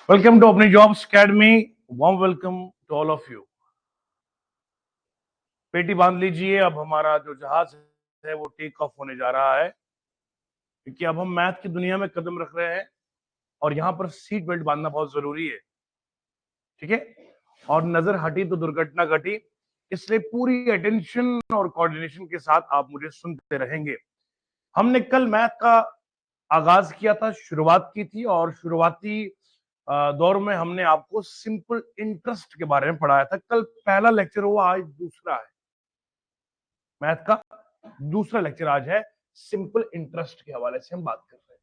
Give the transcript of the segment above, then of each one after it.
Welcome to अपनी jobs academy. Warm welcome to all of you. पेटी बांध लीजिए, अब हमारा जो जहाज है वो टेक ऑफ होने जा रहा है, क्योंकि अब हम मैथ की दुनिया में कदम रख रहे हैं और यहाँ पर सीट बेल्ट बांधना बहुत जरूरी है। ठीक है, और नजर हटी तो दुर्घटना घटी, इसलिए पूरी अटेंशन और कोऑर्डिनेशन के साथ आप मुझे सुनते रहेंगे। हमने कल मैथ का आगाज किया था, शुरुआत की थी, और शुरुआती दौर में हमने आपको सिंपल इंटरेस्ट के बारे में पढ़ाया था। कल पहला लेक्चर हुआ, आज दूसरा है। मैथ का दूसरा लेक्चर आज है, सिंपल इंटरेस्ट के हवाले से हम बात कर रहे हैं।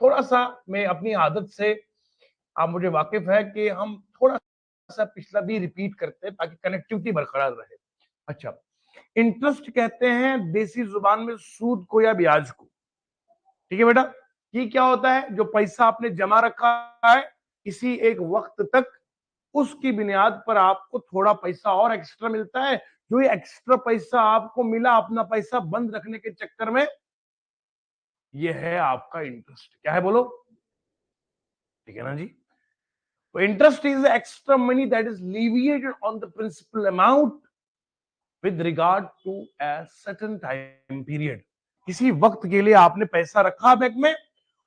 थोड़ा सा मैं अपनी आदत से, आप मुझे वाकिफ है कि हम थोड़ा सा पिछला भी रिपीट करते हैं ताकि कनेक्टिविटी बरकरार रहे। अच्छा, इंटरेस्ट कहते हैं देसी जुबान में सूद को या ब्याज को। ठीक है बेटा, ये क्या होता है? जो पैसा आपने जमा रखा है किसी एक वक्त तक, उसकी बुनियाद पर आपको थोड़ा पैसा और एक्स्ट्रा मिलता है। जो ये एक्स्ट्रा पैसा आपको मिला अपना पैसा बंद रखने के चक्कर में, ये है आपका इंटरेस्ट। क्या है बोलो? ठीक है ना जी? तो interest is extra money that is leviated on the principal amount with regard to a certain time period. किसी वक्त के लिए आपने पैसा रखा बैंक में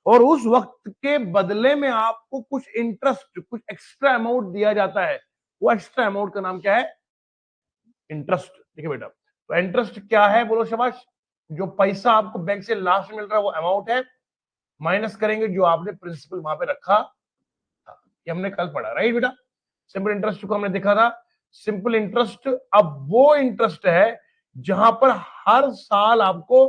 और उस वक्त के बदले में आपको कुछ इंटरेस्ट, कुछ एक्स्ट्रा अमाउंट दिया जाता है। वो एक्स्ट्रा अमाउंट का नाम क्या है? इंटरेस्ट। ठीक है बेटा, तो इंटरेस्ट क्या है बोलो शाबाश? जो पैसा आपको बैंक से लास्ट में मिल रहा है वो अमाउंट है, माइनस करेंगे जो आपने प्रिंसिपल वहां पे रखा था। ये हमने कल पढ़ा, राइट बेटा? सिंपल इंटरेस्ट को हमने देखा था। सिंपल इंटरेस्ट अब वो इंटरेस्ट है जहां पर हर साल आपको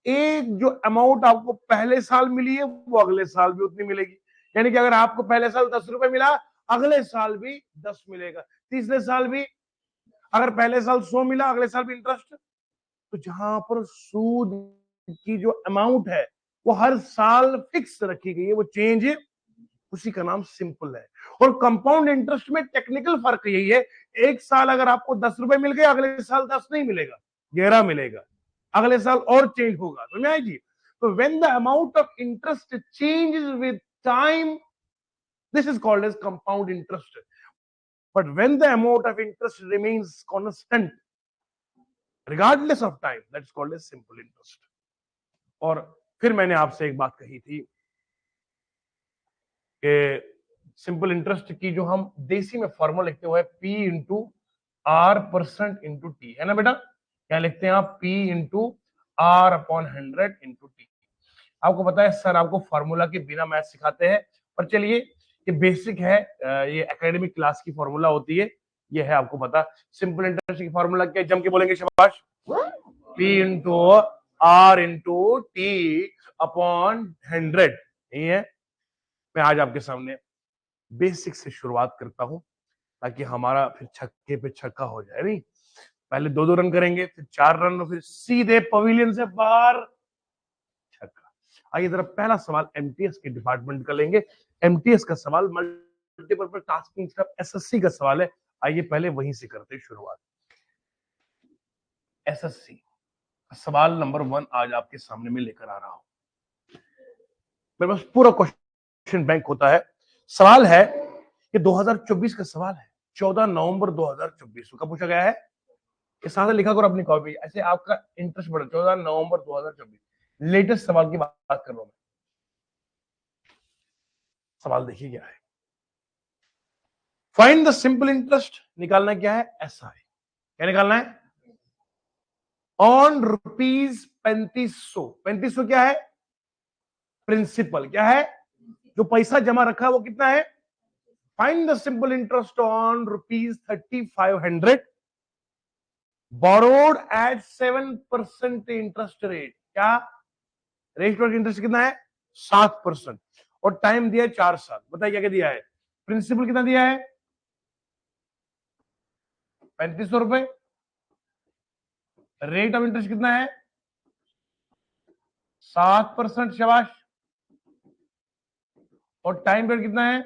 एक जो अमाउंट आपको पहले साल मिली है वो अगले साल भी उतनी मिलेगी। यानी कि अगर आपको पहले साल 10 रुपए मिला, अगले साल भी 10 मिलेगा, तीसरे साल भी। अगर पहले साल 100 मिला, अगले साल भी इंटरेस्ट। तो जहां पर सूद की जो अमाउंट है वो हर साल फिक्स रखी गई है, वो चेंज, उसी का नाम सिंपल है। और कंपाउंड इंटरेस्ट में टेक्निकल फर्क यही है, एक साल अगर आपको 10 रुपए मिल गए, अगले साल 10 नहीं मिलेगा, 11 मिलेगा, अगले साल और चेंज होगा। समझ आई जी? तो when the amount of interest changes with time, this is called as compound interest. But when the amount of interest remains constant regardless of time, that's called as simple interest. और फिर मैंने आपसे एक बात कही थी कि सिंपल इंटरेस्ट की जो हम देसी में फॉर्मूला लिखते हुए P into R percent into T, है ना बेटा? क्या लिखते हैं आप? P into R upon 100 into T. आपको पता है सर आपको फॉर्मूला के बिना मैथ सिखाते हैं, पर चलिए ये बेसिक है, ये एकेडमिक क्लास की फॉर्मूला होती है, ये है आपको पता। सिंपल इंटरेस्ट की फॉर्मूला क्या जम के बोलेंगे शाबाश? P into R into T upon 100। यही है। मैं आज आपके सामने बेसिक से शुरुआत करता हूं ताकि हमारा फिर छक्के पे छक्का हो जाए। नहीं, पहले 2-2 रन करेंगे, फिर 4 रन, फिर सीधे पवेलियन से बाहर छक्का। आइए जरा पहला सवाल एमटीएस के डिपार्टमेंट का लेंगे। एमटीएस का सवाल मल्टीपर्पज टास्किंग एसएससी का सवाल है। आइए पहले वहीं से करते हैं शुरुआत। एसएससी सवाल नंबर 1 आज आपके सामने में लेकर आ रहा हूं। मेरे पास पूरा क्वेश्चन बैंक होता है। सवाल है कि 2024 का सवाल है, 14 नवंबर 2024 का पूछा गया है। के साथ लिखा करो अपनी कॉपी, ऐसे आपका इंटरेस्ट बढ़े। 14 नवंबर 2024 लेटेस्ट सवाल की बात कर रहा हूं मैं। सवाल देखिए क्या है। फाइंड द सिंपल इंटरेस्ट, निकालना क्या है? एसआई। क्या निकालना है? On rupees 3500। 3500 क्या है? प्रिंसिपल। क्या है? जो पैसा जमा रखा है वो कितना है? Find the simple interest on rupees 3500 borrowed at 7% interest rate. क्या रेट ऑफ इंटरेस्ट कितना है? 7%। और टाइम दिया है 4 साल। बताइए क्या क्या दिया है? प्रिंसिपल कितना दिया है? 3500 रुपए। रेट ऑफ इंटरेस्ट कितना है? 7%। शाबाश। और टाइम पीरियड कितना है?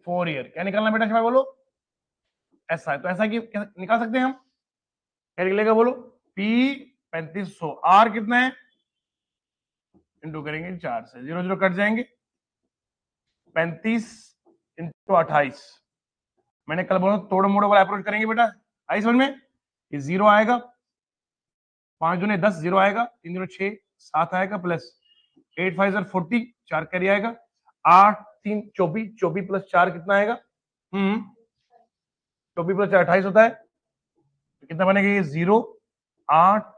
4 ईयर। क्या निकालना बेटा शाबाश बोलो? ऐसा है। तो ऐसा की निकाल सकते हैं हम? क्या निकलेगा बोलो? पी 3500, आर कितना है? इंटू करेंगे 4 से, 0 0 कट जाएंगे, 35 इंटू 28। मैंने कल बोला तोड़ मोड़ वाला अप्रोच करेंगे बेटा, आई समझ में? ये 0 आएगा, 5 दूने 10, 0 आएगा, 3 दूने 6, 7 आएगा, प्लस 8 5 40, 4 कैरी आएगा, 8 3 24, 24 प्लस 4 कितना आएगा? 24 प्लस 4 28 होता है, तो कितना बनेगा ये? 0 8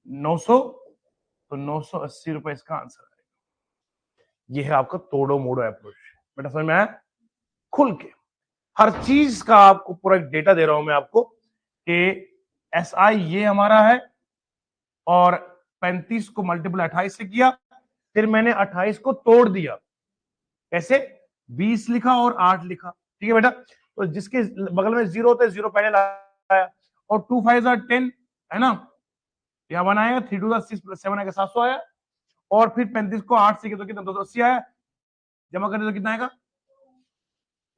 900, तो 980 रुपए इसका आंसर आएगा। ये है आपका तोड़ो मोड़ो अप्रोच। बेटा समझ में आया? खुल के हर चीज का आपको पूरा एक डेटा दे रहा हूं मैं आपको कि SI ये हमारा है, और 35 को मल्टीपल 28 से किया, फिर मैंने 28 को तोड़ दिया, कैसे? 20 लिखा और 8 लिखा, ठीक है बेटा? तो जिसके बगल में 0 होता है 0 पहले लाया, और 2 5 10 है ना, यहां 1 आएगा, 3 2 6 प्लस 7 आएगा, 700 आया, और फिर 35 को 8 से किया तो कितना? 280 आया, जमा करने तो कितना आएगा?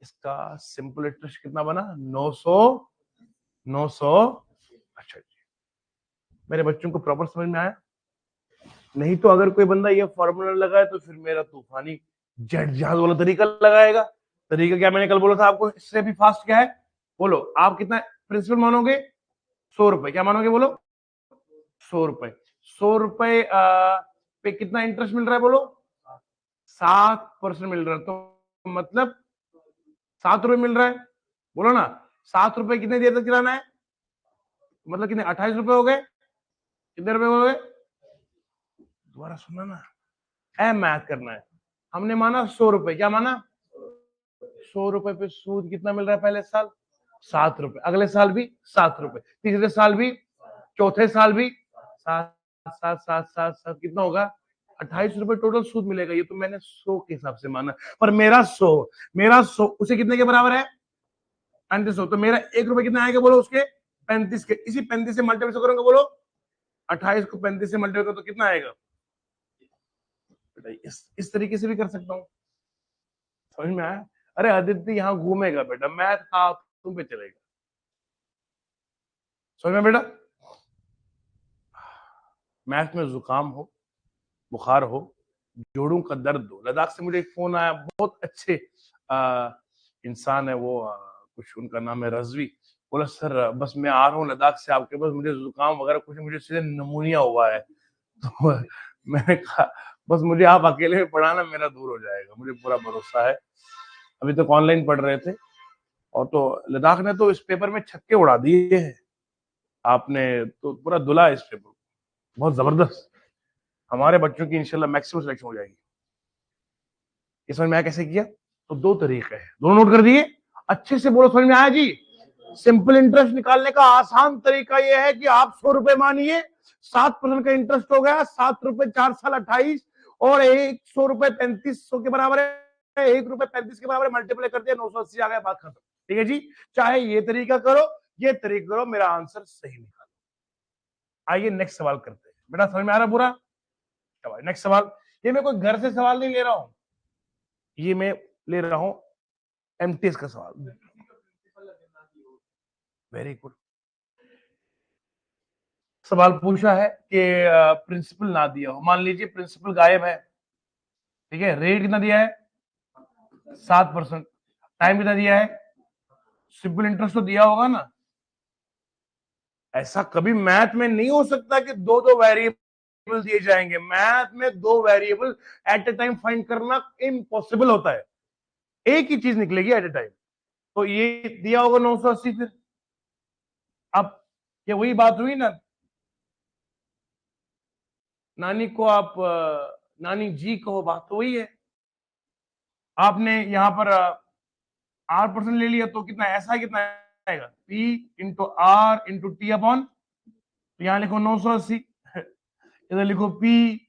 इसका सिंपल इंटरेस्ट कितना बना? 900। अच्छा जी, मेरे बच्चों को प्रॉपर समझ में आया? नहीं तो अगर कोई बंदा ये फॉर्मूला लगाए तो फिर मेरा तूफानी जेट जहाज वाला तरीका लगाएगा। तरीका क्या मैंने कल बोला था आपको, इससे भी फास्ट क्या है? बोलो आप कितना प्रिंसिपल मानोगे? 100 रुपए। क्या मानोगे? बोलो 100 रुपए। 100 रुपए पे कितना इंटरेस्ट मिल रहा है? बोलो 7% मिल रहा है, तो मतलब 7 रुपए मिल रहा है। बोलो ना, 7 रुपए कितने देर तक चलाना है? मतलब कितने? 28 रुपए हो गए। कितने रुपए हो गए? दोबारा सुनना ना, मैथ करना है। हमने माना 100 रुपए। क्या माना? 100 रुपए पे सूद कितना मिल रहा है पहले साल? 7 रुपए। अगले साल भी 7 रुपए, तीसरे साल भी, चौथे साल भी 7 7 7 7 7, कितना होगा? 28 रुपए टोटल सूद मिलेगा। ये तो मैंने 100 के हिसाब से माना, पर मेरा 100 उसे कितने के बराबर है? 3500। तो मेरा 1 रुपए कितना आएगा? बोलो उसके 35 के। इसी 35 से मल्टीप्लाई करोगे, बोलो 28 को 35 से मल्टीप्लाई करो तो कितना आएगा? इस तरीके से भी कर सकता हूँ। समझ में आया? अरे आदित्य यहाँ घूमेगा बेटा, मैथ हाथों पे चलेगा। समझ में बेटा? मैथ में जुकाम हो, बुखार हो, जोड़ों का दर्द हो। लद्दाख से मुझे एक फोन आया, बहुत अच्छे इंसान है वो, कुछ उनका नाम है रजवी। बोला सर बस मैं आ रहा हूँ लद्दाख से आपके पास, मुझे जुकाम वगैरह कुछ, मुझे सीधे निमोनिया हुआ है। तो मैंने कहा बस मुझे आप अकेले में पढ़ाना, मेरा दूर हो जाएगा, मुझे पूरा भरोसा है। अभी तक ऑनलाइन पढ़ रहे थे, और तो लद्दाख ने तो इस पेपर में छक्के उड़ा दिए हैं। आपने तो पूरा दुला इस पेपर, बहुत जबरदस्त। हमारे बच्चों की इंशाल्लाह मैक्सिमम सिलेक्शन हो जाएगी। इस समझ में आया कैसे किया? तो 2 तरीके हैं, दोनों नोट कर दिए? अच्छे से बोलो, समझ में आया जी? सिंपल इंटरेस्ट निकालने का आसान तरीका यह है कि आप 100 रुपए मानिए, 7% का इंटरेस्ट हो गया, 7 रुपए 4 साल 28, और 100 रुपए 3500 के बराबर है, 1 रुपए 35 के बराबर मल्टीप्लाई कर दिया, 980 आ गया, बात खत्म। ठीक है जी? चाहे ये तरीका करो, ये तरीका करो, मेरा आंसर सही निकालो। आइए नेक्स्ट सवाल करते हैं। बेटा समझ में आ रहा पूरा? नेक्स्ट सवाल, ये मैं कोई घर से सवाल नहीं ले रहा हूं, ये मैं ले रहा हूं एमटीएस का सवाल। Very good. सवाल पूछा है कि प्रिंसिपल ना दिया हो, मान लीजिए प्रिंसिपल गायब है, ठीक है, रेट कितना दिया है? 7%। टाइम कितना दिया है? सिंपल इंटरेस्ट तो दिया होगा ना। ऐसा कभी मैथ में नहीं हो सकता कि दो दो वेरिएबल दिए जाएंगे। मैथ में 2 वेरिएबल एट ए टाइम फाइंड करना इम्पॉसिबल होता है, एक ही चीज निकलेगी एट ए टाइम। तो ये दिया होगा 980। फिर अब ये वही बात हुई ना, नानी को आप नानी जी कहो, बात तो वही है। आपने यहां पर 8% ले लिया, तो कितना ऐसा कितना आएगा? P into R into T upon, तो यहां लिखो 980, इधर लिखो P,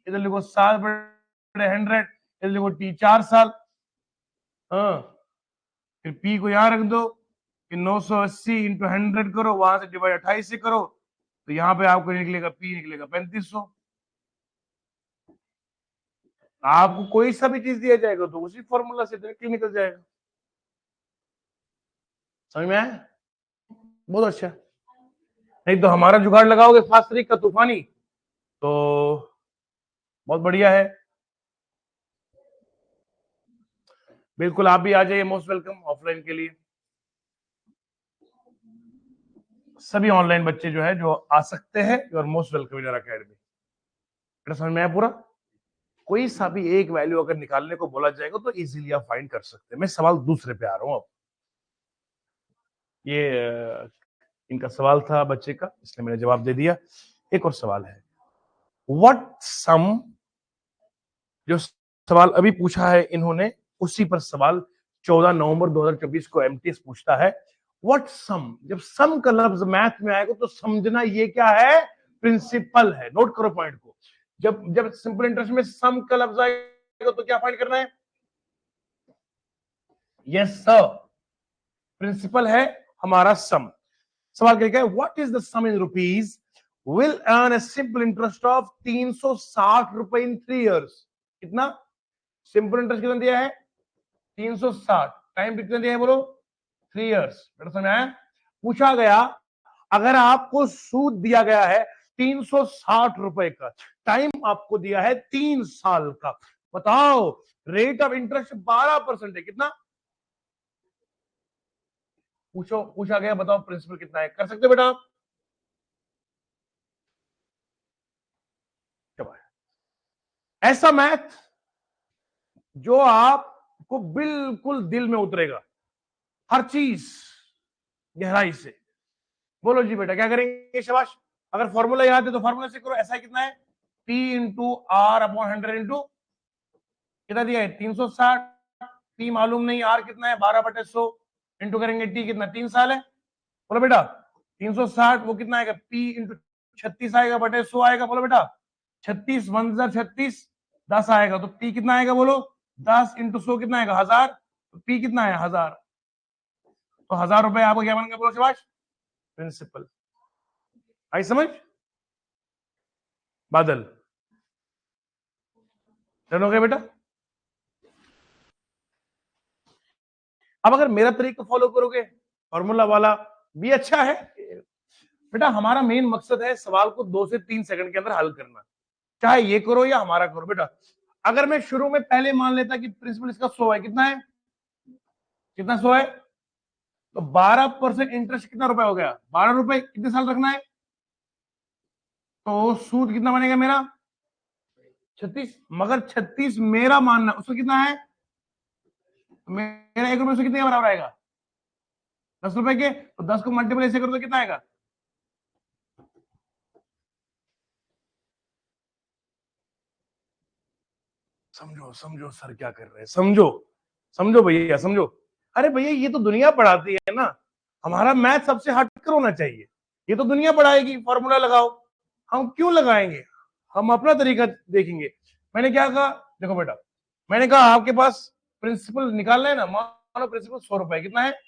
इधर लिखो 7/100, इधर लिखो T 4 साल। हाँ, फिर P को यहां रख दो, फिर 980 इंटू 100 करो, वहां से डिवाइड 28 से करो, तो यहां पे आपको निकलेगा P निकलेगा 3500। आपको कोई सा भी चीज दिया जाएगा तो उसी फॉर्मूला से डायरेक्टली निकल जाएगा। समझ में आया? बहुत अच्छा। नहीं तो हमारा जुगाड़ लगाओगे फास्ट तरीक का तूफानी, तो बहुत बढ़िया है। बिल्कुल आप भी आ जाइए, मोस्ट वेलकम ऑफलाइन के लिए। सभी ऑनलाइन बच्चे जो है जो आ सकते हैं, you are most welcome in our academy. बेटा समझ में आया पूरा? कोई सा भी एक वैल्यू अगर निकालने को बोला जाएगा तो इजीली आप फाइंड कर सकते हैं। मैं सवाल दूसरे पे आ रहा हूं अब। ये इनका सवाल था बच्चे का, इसलिए मैंने जवाब दे दिया। एक और सवाल है, व्हाट सम, जो सवाल अभी पूछा है इन्होंने उसी पर सवाल 14 नवंबर 2024 को एमटीएस पूछता है। व्हाट सम, जब सम का लफ्ज मैथ में आएगा तो समझना ये क्या है, प्रिंसिपल है। नोट करो पॉइंट को। जब जब सिंपल इंटरेस्ट में सम का लफ्ज आएगा तो क्या फाइंड करना है? यस सर, प्रिंसिपल है हमारा सम। सवाल क्या है, what is the sum in rupees will earn a simple interest of 360 रुपए इन 3 इयर्स। कितना सिंपल इंटरेस्ट कितना दिया है? 360। टाइम कितना दिया है बोलो? 3 इयर्स। बेटा समझ आया? पूछा गया अगर आपको सूद दिया गया है 360 रुपए का, टाइम आपको दिया है 3 साल का, बताओ रेट ऑफ इंटरेस्ट 12% है। कितना पूछा गया, बताओ प्रिंसिपल कितना है? कर सकते हो बेटा आप? ऐसा मैथ जो आपको बिल्कुल दिल में उतरेगा, हर चीज गहराई से। बोलो जी बेटा क्या करेंगे? शाबाश। अगर फॉर्मूला याद है तो फॉर्मूला से करो। ऐसा कितना है? P into R upon 100 into कितना दिया है? 360। P मालूम नहीं, R कितना है? 12/100 इंटू करेंगे T कितना? 3 साल है। बोलो बेटा 360 वो कितना आएगा? P इंटू 36 आएगा बटे 100 आएगा। बोलो बेटा 36 36 10 आएगा तो P कितना आएगा? बोलो 10 इंटू 100 कितना आएगा? 1000। तो P कितना है? 1000। तो 1000 रुपए आपको क्या बनेगा? बोलो शाबाश, प्रिंसिपल। आई समझ? बादल डन हो गया बेटा? अब अगर मेरा तरीका फॉलो करोगे फॉर्मूला वाला भी अच्छा है। बेटा हमारा मेन मकसद है सवाल को 2 से 3 सेकंड के अंदर हल करना, चाहे ये करो या हमारा करो। बेटा अगर मैं शुरू में पहले मान लेता कि प्रिंसिपल इसका 100 है, कितना है? कितना 100 है? तो 12% इंटरेस्ट कितना रुपए हो गया? 12 रुपए। कितने साल रखना है? तो सूद कितना बनेगा मेरा? 36। मगर 36 मेरा मानना, उसको कितना है? मेरा 1 रुपए से कितने के बराबर आएगा? 10 रुपए के। तो 10 को मल्टीपल ऐसे करो तो कितना आएगा? समझो समझो सर क्या कर रहे हैं, समझो समझो भैया समझो। अरे भैया ये तो दुनिया पढ़ाती है ना, हमारा मैथ सबसे हटकर होना चाहिए। ये तो दुनिया पढ़ाएगी, फॉर्मूला लगाओ, हम क्यों लगाएंगे? हम अपना तरीका देखेंगे। मैंने क्या कहा, देखो बेटा मैंने कहा आपके पास प्रिंसिपल निकालना है ना, मानो प्रिंसिपल 100 रुपए, कितना है?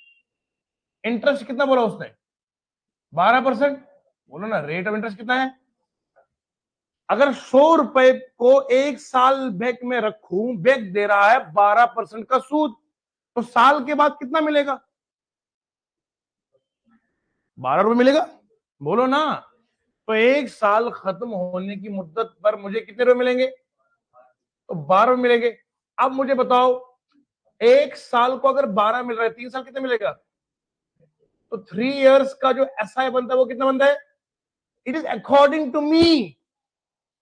इंटरेस्ट कितना बोला उसने? 12%। बोलो ना रेट ऑफ इंटरेस्ट कितना है? अगर 100 रुपए को 1 साल बैंक में रखूं, बैंक दे रहा है 12% का सूद, तो साल के बाद कितना मिलेगा? 12 रुपए मिलेगा। बोलो ना। तो 1 साल खत्म होने की मुद्दत पर मुझे कितने रुपए मिलेंगे? तो 12 रुपए मिलेंगे। अब मुझे बताओ 1 साल को अगर 12 मिल रहा है, 3 साल कितने मिलेगा? तो 3 इयर्स का जो एसआई बनता है वो कितना बनता है? It is according to me,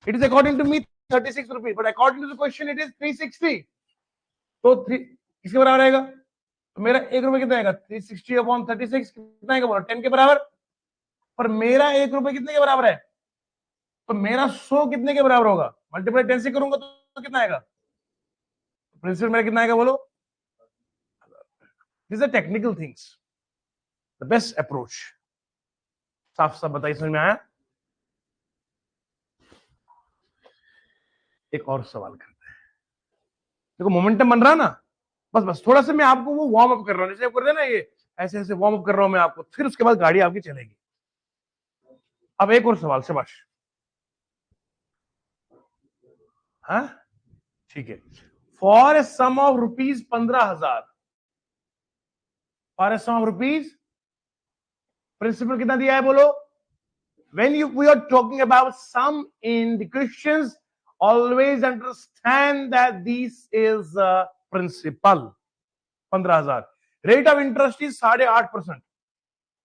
it is according to me 36 rupees, but according to the question it is 360। तो किसके बराबर आएगा? तो मेरा 1 रुपए कितना आएगा? 360 अपॉन 36 कितना आएगा? बोलो 10 के बराबर। पर मेरा 1 रुपए कितने के बराबर है? तो मेरा 100 कितने के बराबर होगा? मल्टीप्लाई 10 से करूंगा तो कितना आएगा? प्रिंसिपल मेरा कितना आएगा बोलो? This are technical things, the best approach. साफ साफ बताइए, समझ में आया? एक और सवाल करते हैं। देखो मोमेंटम बन रहा ना, बस बस थोड़ा सा मैं आपको वो वार्म अप कर रहा हूँ, जैसे कर देना ये ऐसे ऐसे वार्म अप कर रहा हूं मैं आपको, फिर उसके बाद गाड़ी आपकी चलेगी। अब एक और सवाल, शाबाश। हाँ ठीक है। For a sum of rupees 15,000, for a sum of rupees, principal कितना दिया है बोलो? When we are talking about sum in the questions, always understand that this is a principal. 15,000। Rate of interest is 8.5%।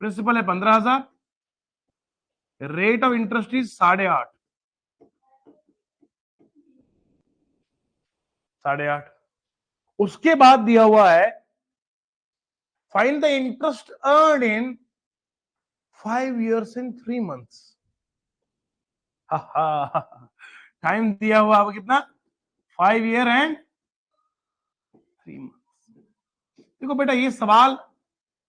Principal है 15,000, rate of interest is 8.5, 8.5। उसके बाद दिया हुआ है find the interest earn in 5 years and 3 months। Time दिया हुआ अब कितना, 5 year and 3 months। देखो बेटा ये सवाल,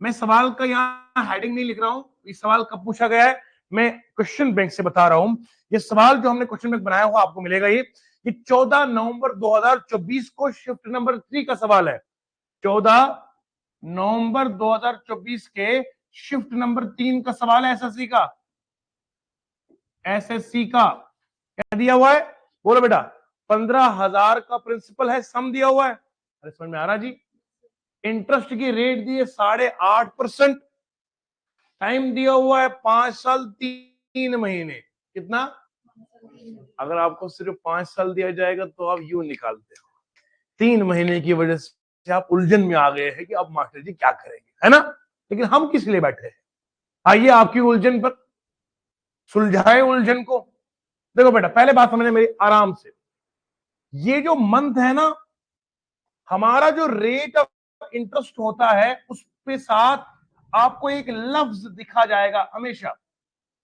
मैं सवाल का यहाँ हेडिंग नहीं लिख रहा हूं, ये सवाल कब पूछा गया है मैं क्वेश्चन बैंक से बता रहा हूं। ये सवाल जो हमने क्वेश्चन बैंक बनाया हुआ आपको मिलेगा, ये 14 नवंबर 2024 को शिफ्ट नंबर 3 का सवाल है। 14 नवंबर 2024 के शिफ्ट नंबर 3 का सवाल है एसएससी का। एसएससी का क्या दिया हुआ है, बोलो बेटा। 15,000 का प्रिंसिपल है, सम दिया हुआ है। अरे समझ में आ रहा जी। इंटरेस्ट की रेट दी है 8.5%, टाइम दिया हुआ है 5 साल 3 महीने। कितना, अगर आपको सिर्फ 5 साल दिया जाएगा तो आप यूं निकालते हो, 3 महीने की वजह से आप उलझन में आ गए हैं कि अब मास्टर जी क्या करेंगे, है ना। लेकिन हम किस लिए बैठे हैं, आइए आपकी उलझन पर सुलझाए उलझन को। देखो बेटा पहले बात समझे मेरी आराम से, ये जो मंथ है ना, हमारा जो रेट ऑफ इंटरेस्ट होता है उस पे साथ आपको एक लफ्ज दिखा जाएगा हमेशा,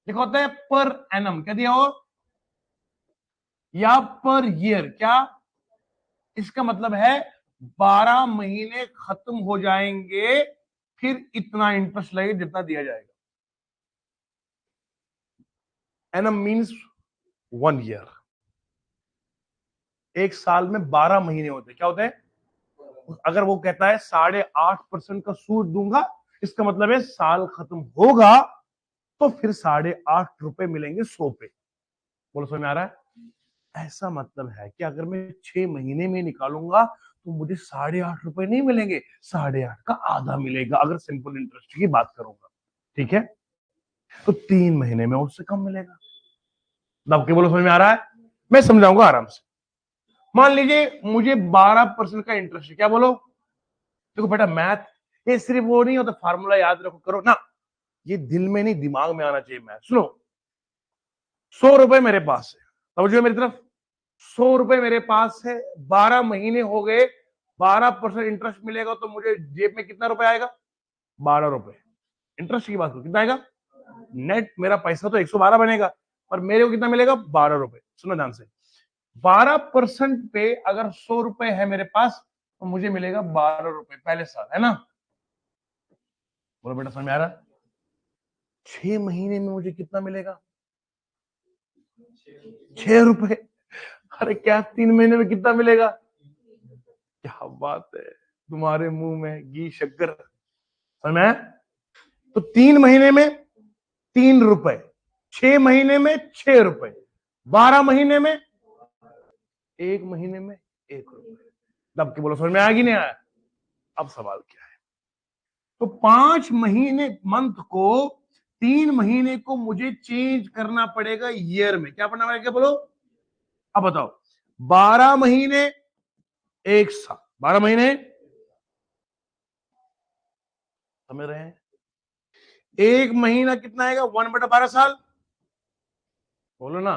लिखा होता है पर एनम, क्या दिया हो, या पर ईयर। क्या इसका मतलब है 12 महीने खत्म हो जाएंगे फिर इतना इंटरेस्ट लगेगा जितना दिया जाएगा। Annum means 1 year। एक साल में 12 महीने होते हैं, क्या होते हैं। अगर वो कहता है 8.5% का सूद दूंगा, इसका मतलब है साल खत्म होगा तो फिर 8.5 रुपए मिलेंगे 100 पे। बोलो समझ में आ रहा है। ऐसा मतलब है कि अगर मैं 6 महीने में निकालूंगा तो मुझे 8.5 रुपए नहीं मिलेंगे, 8.5 का आधा मिलेगा अगर सिंपल इंटरेस्ट की बात करूंगा, ठीक है। तो 3 महीने में उससे कम मिलेगा। दब के बोलो समझ में आ रहा है, मैं समझाऊंगा आराम से। मान लीजिए मुझे 12% का इंटरेस्ट है, क्या बोलो। देखो बेटा मैथ ये सिर्फ वो नहीं होता फार्मूला याद रखो करो ना, ये दिल में नहीं दिमाग में आना चाहिए मैथ। सुनो, 100 रुपए मेरे पास है, समझो मेरी तरफ। 100 रुपए मेरे पास है, 12 महीने हो गए, 12% इंटरेस्ट मिलेगा तो मुझे जेब में कितना रुपए आएगा, 12 रुपए। इंटरेस्ट की बात करो कितना आएगा, नेट मेरा पैसा तो 112 बनेगा, पर मेरे को कितना मिलेगा, 12 रुपए। सुनो ध्यान से, 12% पे अगर 100 रुपए है मेरे पास तो मुझे मिलेगा 12 रुपए पहले साल, है ना। बोलो बेटा समझ में आ रहा है। 6 महीने में मुझे कितना मिलेगा, 6 रुपए। अरे क्या 3 महीने में कितना मिलेगा, क्या बात है, तुम्हारे मुंह में घी शक्कर। समझ में, तो 3 महीने में 3 रुपए, 6 महीने में 6 रुपए, 12 महीने में 1 महीने में 1 रुपए। दब के बोलो समझ में आया कि नहीं आया। अब सवाल क्या है, तो 5 महीने मंथ को 3 महीने को मुझे चेंज करना पड़ेगा ईयर में, क्या पढ़ना पड़ेगा बोलो। अब बताओ, 12 महीने 1 साल, 12 महीने, समझ रहे हैं। 1 महीना कितना आएगा, 1/12 साल। बोलो ना,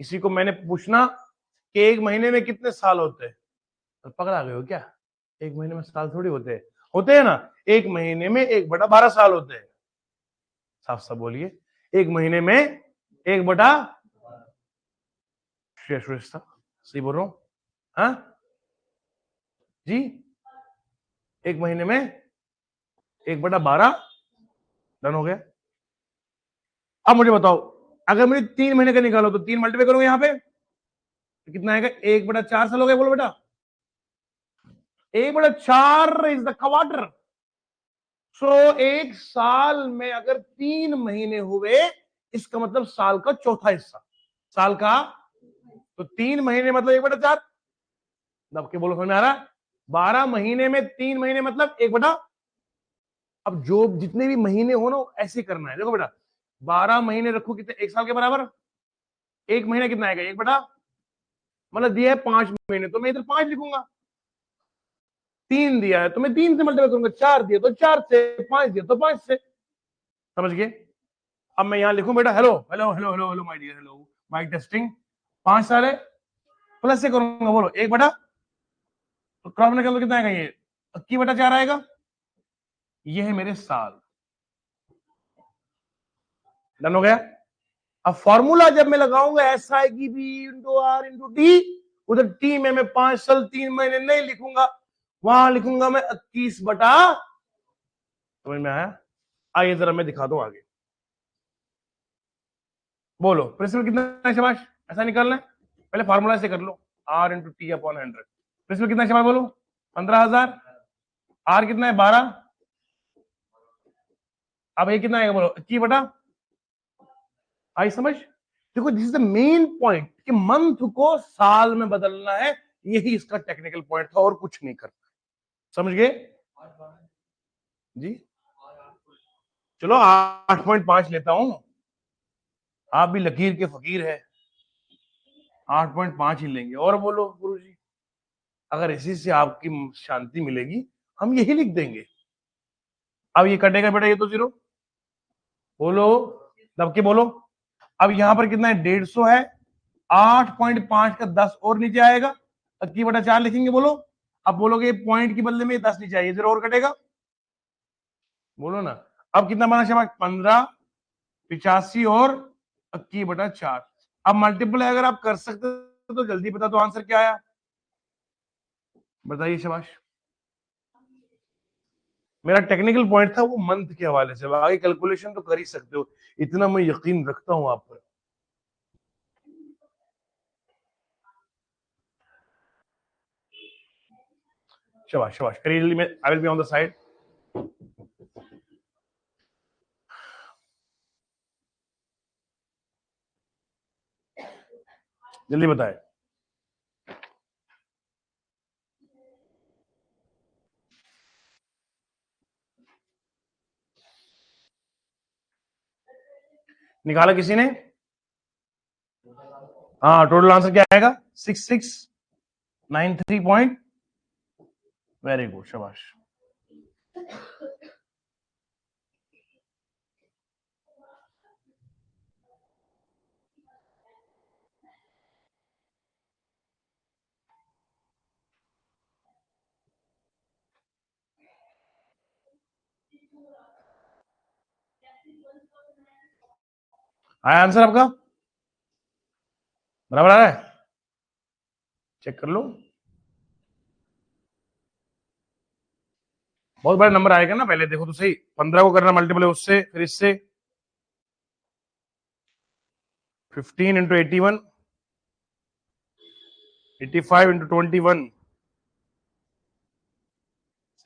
किसी को मैंने पूछना कि 1 महीने में कितने साल होते हैं, तो पकड़ा गए हो क्या। 1 महीने में साल थोड़ी होते हैं ना, 1 महीने में 1/12 साल होते हैं। साफ साफ बोलिए, 1 महीने में 1/, सही बोल रहा हूं, हाँ जी। 1 महीने में 1/12 डन हो गया। अब मुझे बताओ, अगर मुझे 3 महीने का निकालो तो 3 मल्टीप्लाई करूंगा यहाँ पे तो कितना आएगा, 1/4 साल हो गया। बोलो बेटा 1/4 इज द क्वार्टर। सो 1 साल में अगर 3 महीने हुए, इसका मतलब साल का चौथा हिस्सा, साल का, तो 3 महीने मतलब 1/4। दब के बोलो समझ में आ रहा है। 12 महीने में 3 महीने मतलब 1/, अब जो जितने भी महीने हो ना ऐसे ही करना है। देखो बेटा 12 महीने रखो कितने, 1 साल के बराबर। 1 महीना कितना आएगा, 1/, मतलब दिया है 5 महीने तो मैं इधर 5 लिखूंगा। 3 दिया है तो मैं 3 से मल्टीप्लाई करूंगा, 4 दिया तो 4 से, 5 दिया तो 5 से। समझ गए? अब मैं यहां लिखूं बेटा hello hello hello hello hello my dear, hello mike testing, 5 साल है, प्लस से करूंगा, बोलो 1 बटा, तो क्रॉस में कितना आएगा, ये 21 बटा 4 आएगा, ये है मेरे साल। डन हो गया? अब फॉर्मूला जब मैं लगाऊंगा एस आएगी B into R into T, उधर टी में मैं 5 साल 3 महीने नहीं लिखूंगा, वहां लिखूंगा मैं 21 बटा, समझ में आया? आइए जरा मैं दिखा दूं आगे, बोलो प्रिंसिपल कितना है शाबाश, ऐसा निकालना है, पहले फॉर्मूला से कर लो, R into T upon 100। Principal कितना है शाबाश बोलो, 15,000, आर कितना है 12, अब ये कितना आएगा बोलो 21 बटा, आई समझ? देखो this is the main point कि मंथ को साल में बदलना है, यही इसका टेक्निकल पॉइंट था और कुछ नहीं करना। समझ गए जी? चलो 8.5 लेता हूं, आप भी लकीर के फकीर है, 8.5 ही लेंगे। और बोलो गुरु जी, अगर इसी से आपकी शांति मिलेगी हम यही लिख देंगे। अब ये कटेगा बेटा, ये तो 0, बोलो दब के बोलो। अब यहां पर कितना है, 150 है, 8.5 का 10 और नीचे आएगा, 21 बटा 4 लिखेंगे, बोलो। अब बोलोगे पॉइंट के बदले में 10 नीचे आइए, 0 और कटेगा, बोलो ना। अब कितना बना शाबाश, 15, 85 और 21 बटा 4। अब मल्टीपल अगर आप कर सकते तो जल्दी बता दो आंसर क्या आया, बताइए शाबाश। मेरा टेक्निकल पॉइंट था वो मंथ के हवाले से, आगे कैलकुलेशन तो कर ही सकते हो, इतना मैं यकीन रखता हूं आप पर। शाबाश शाबाश, करिए जल्दी, मैं I will be on the side. जल्दी बताए। निकाला किसी ने? हाँ, टोटल आंसर क्या आएगा, 6693 पॉइंट, वेरी गुड शाबाश। आया आंसर आपका, बराबर आ रहा है, चेक कर लो। बहुत बड़ा नंबर आएगा ना, पहले देखो तो सही, 15 को करना मल्टीपल है उससे, फिर इससे 15 into 81, 85 into 21,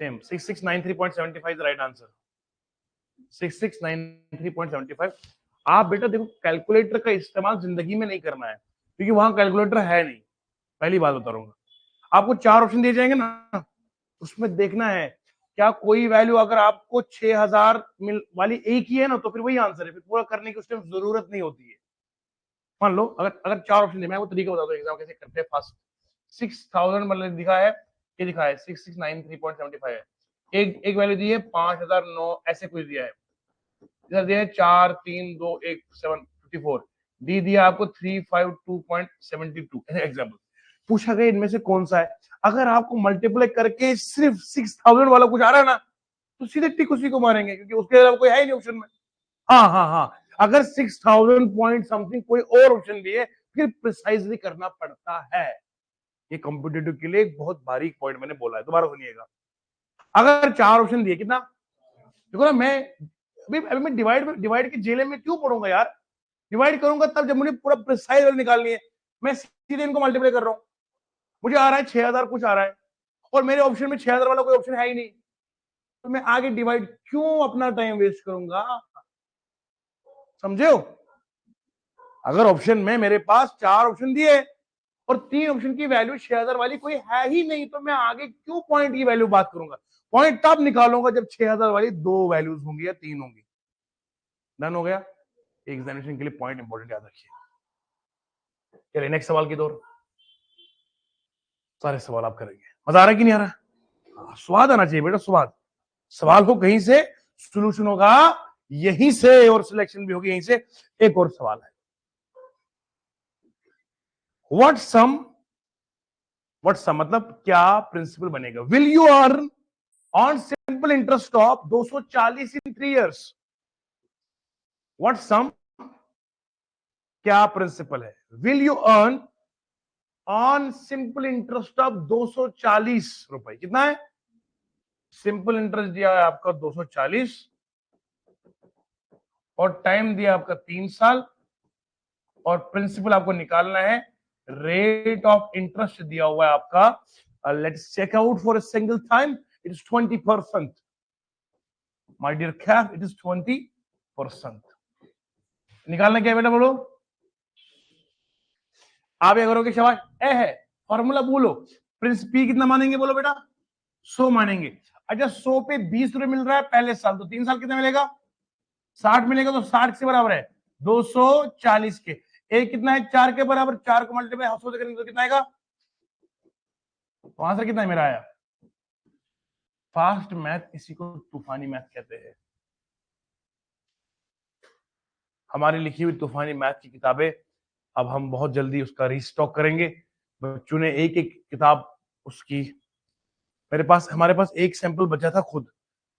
same 6693.75 is right answer, 6693.75। आप बेटा देखो कैलकुलेटर का इस्तेमाल जिंदगी में नहीं करना है, क्योंकि वहां कैलकुलेटर है नहीं, पहली बात बता रहा हूँ। आपको 4 ऑप्शन दिए जाएंगे ना, उसमें देखना है क्या कोई वैल्यू अगर आपको 6000 मिल वाली एक ही है ना, तो फिर वही आंसर है, फिर पूरा करने की उस टाइम जरूरत नहीं होती है। मान लो अगर अगर 4 ऑप्शन दिए, मैं वो तरीका बता दूं एग्जाम कैसे करते हैं फास्ट। 6000 मतलब दिखा है, ये दिखा है 6693.75 है, एक वैल्यू दी है 5009, ऐसे कुछ दिया है, इधर दिया है 4321754, डी दिया आपको 352.72, एग्जाम्पल पूछा गया इनमें से कौन सा है। अगर आपको मल्टीप्लाई करके सिर्फ 6000 वाला कुछ आ रहा है ना, तो सीधे टिक उसी को मारेंगे, क्योंकि उसके अलावा कोई है ही नहीं ऑप्शन में। हाँ हाँ हाँ, अगर 6000 पॉइंट समथिंग कोई और ऑप्शन भी है, फिर प्रिसाइजली करना पड़ता है। ये कॉम्पिटेटिव के लिए एक बहुत बारीक पॉइंट मैंने बोला है, दोबारा सुनिएगा। अगर 4 ऑप्शन दिए, कितना देखो ना, मैं अभी मैं डिवाइड के जेले में क्यों पढ़ूंगा यार, डिवाइड करूंगा तब जब मुझे पूरा प्रिसाइज निकालनी है। मैं सीधे इनको मल्टीप्लाई कर रहा हूं, मुझे आ रहा है 6000 कुछ आ रहा है, और मेरे ऑप्शन में 6000 वाला कोई ऑप्शन है ही नहीं, तो मैं आगे डिवाइड क्यों अपना टाइम वेस्ट करूंगा, समझे हो? अगर ऑप्शन में मेरे पास 4 ऑप्शन दिए और 3 ऑप्शन की वैल्यू 6000 वाली कोई है ही नहीं, तो मैं आगे क्यों पॉइंट की वैल्यू बात करूंगा। पॉइंट तब निकालूंगा जब 6000 वाली 2 वैल्यूज होंगी या 3 होंगी। डन हो गया? एग्जामिनेशन के लिए पॉइंट इंपॉर्टेंट याद रखिए। चलिए नेक्स्ट सवाल की दौर, सारे सवाल आप करेंगे, मजा आ रहा है कि नहीं आ रहा? स्वाद आना चाहिए बेटा, स्वाद। सवाल को कहीं से सोल्यूशन होगा यहीं से, और सिलेक्शन भी होगी यहीं से। एक और सवाल है, व्हाट सम मतलब क्या प्रिंसिपल बनेगा? Will you earn on simple interest of 240 in 3 years? What sum क्या प्रिंसिपल है? Will you earn on simple interest of 240 रुपए। कितना है? सिंपल इंटरेस्ट दिया है आपका 240 और टाइम दिया आपका 3 साल, और प्रिंसिपल आपको निकालना है। रेट ऑफ इंटरेस्ट दिया हुआ है आपका, let's check out for a single time, it is 20%। My dear Kaif, it is 20%। निकालना क्या है बेटा, बोलो। आप ये करोगे, शाबाश। ए है फॉर्मूला बोलो। प्रिंसिपल कितना मानेंगे बोलो बेटा? 100 मानेंगे। अच्छा 100 पे 20 रुपए मिल रहा है पहले साल, तो 3 साल कितना मिलेगा? 60 मिलेगा। तो 60 से बराबर है 240 के। एक कितना है? 4 के बराबर। 4 को मल्टीप्लाई 100 से करेंगे तो कितना आएगा? तो आंसर कितना है मेरा आया? फास्ट मैथ इसी को तूफानी मैथ कहते हैं। हमारी लिखी हुई तूफानी मैथ की किताबें अब हम बहुत जल्दी उसका रीस्टॉक करेंगे। बच्चों ने एक एक किताब उसकी, हमारे पास एक सैंपल बचा था खुद।